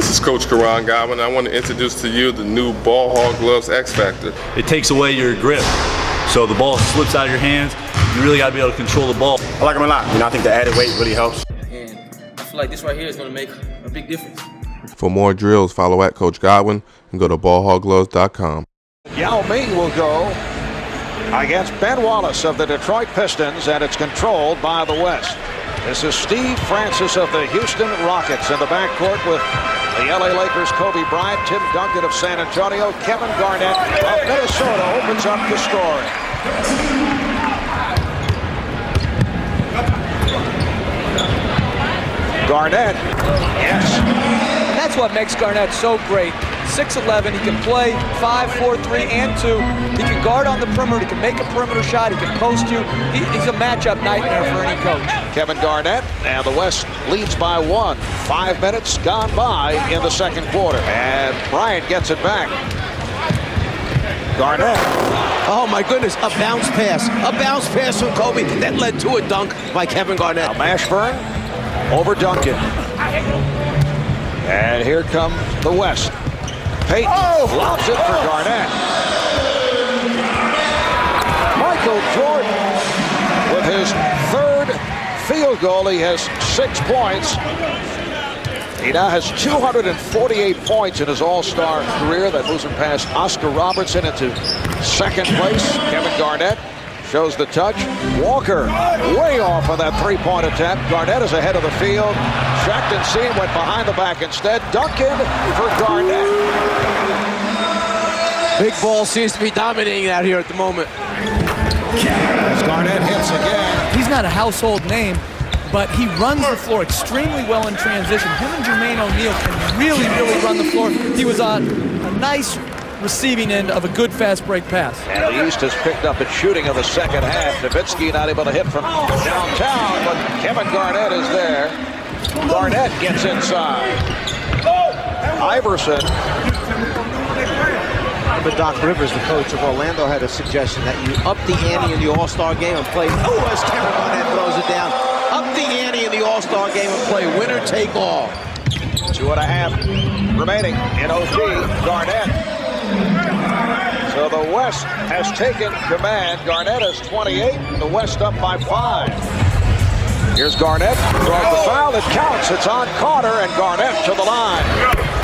This is Coach Karan Godwin. I want to introduce to you the new Ball Hog Gloves X Factor. It takes away your grip, so the ball slips out of your hands. You really got to be able to control the ball. I like them a lot. I think the added weight really helps. And I feel like this right here is going to make a big difference. For more drills, follow at Coach Godwin and go to ballhoggloves.com. Yao Ming will go against Ben Wallace of the Detroit Pistons, and it's controlled by the West. This is Steve Francis of the Houston Rockets in the backcourt with the LA Lakers' Kobe Bryant, Tim Duncan of San Antonio, Kevin Garnett of Minnesota opens up the scoring. Garnett, yes. And that's what makes Garnett so great. 6'11", he can play 5, 4, 3, and 2. He can guard on the perimeter, he can make a perimeter shot, he can post you. He's a matchup nightmare for any coach. Kevin Garnett, and the West leads by 1. 5 minutes gone by in the second quarter. And Bryant gets it back. Garnett. Oh my goodness, a bounce pass. A bounce pass from Kobe that led to a dunk by Kevin Garnett. Now Mashburn over Duncan. And here come the West. Payton lobs it for Garnett. Michael Jordan with his third field goal. He has 6 points. He now has 248 points in his all-star career. That moves him past Oscar Robertson into second place. Kevin Garnett shows the touch. Walker way off on that three-point attempt. Garnett is ahead of the field. Checked and seen, went behind the back instead. Duncan for Garnett. Big ball seems to be dominating out here at the moment. As Garnett hits again. He's not a household name, but he runs the floor extremely well in transition. Him and Jermaine O'Neal can really, really run the floor. He was on a nice receiving end of a good fast break pass. And the East has picked up its shooting of the second half. Nowitzki not able to hit from downtown, but Kevin Garnett is there. Garnett gets inside. Iverson. But Doc Rivers, the coach of Orlando, had a suggestion that you up the ante in the All-Star game and play. Oh, as Kevin Garnett throws it down. Up the ante in the All-Star game and play winner take all. 2.5 remaining in OT. Garnett. So the West has taken command. Garnett has 28. The West up by 5. Here's Garnett. Draws the foul. It counts. It's on Carter, and Garnett to the line.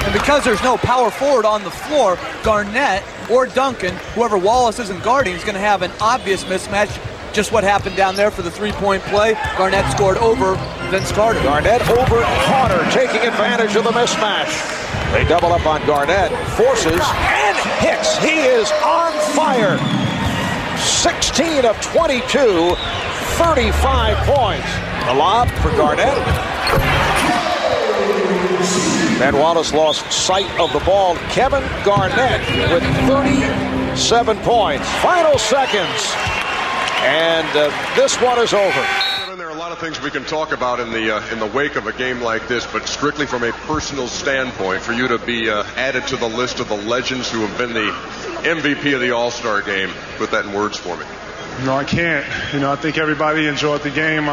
And because there's no power forward on the floor, Garnett or Duncan, whoever Wallace isn't guarding, is going to have an obvious mismatch. Just what happened down there for the three-point play. Garnett scored over Vince Carter. Garnett over Carter, taking advantage of the mismatch. They double up on Garnett, forces, and hits. He is on fire. 16 of 22, 35 points. The lob for Garnett. Ben Wallace lost sight of the ball. Kevin Garnett with 37 points. Final seconds. And this one is over. There are a lot of things we can talk about in the wake of a game like this, but strictly from a personal standpoint, for you to be added to the list of the legends who have been the MVP of the All-Star game, put that in words for me. No, I can't. I think everybody enjoyed the game.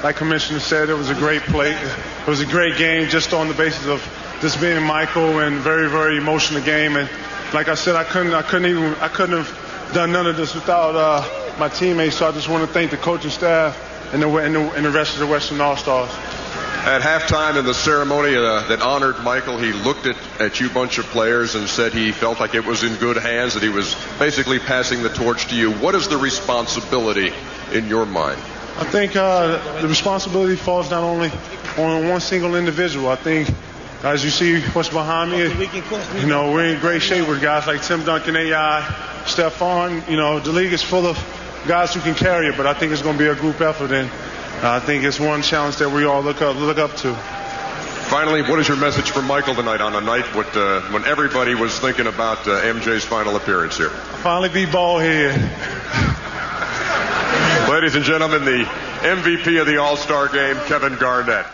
Like Commissioner said, it was a great play. It was a great game just on the basis of this being Michael and very, very emotional game. And like I said, I couldn't have done none of this without my teammates. So I just want to thank the coaching staff and the rest of the Western All-Stars. At halftime in the ceremony that honored Michael, he looked at you bunch of players and said he felt like it was in good hands, that he was basically passing the torch to you. What is the responsibility in your mind? I think the responsibility falls not only on one single individual. I think, as you see what's behind me, we're in great shape with guys like Tim Duncan, AI, Stephon. The league is full of guys who can carry it, but I think it's going to be a group effort, and I think it's one challenge that we all look up to. Finally, what is your message for Michael tonight on a night when everybody was thinking about MJ's final appearance here? Finally be bald head. Ladies and gentlemen, the MVP of the All-Star game, Kevin Garnett.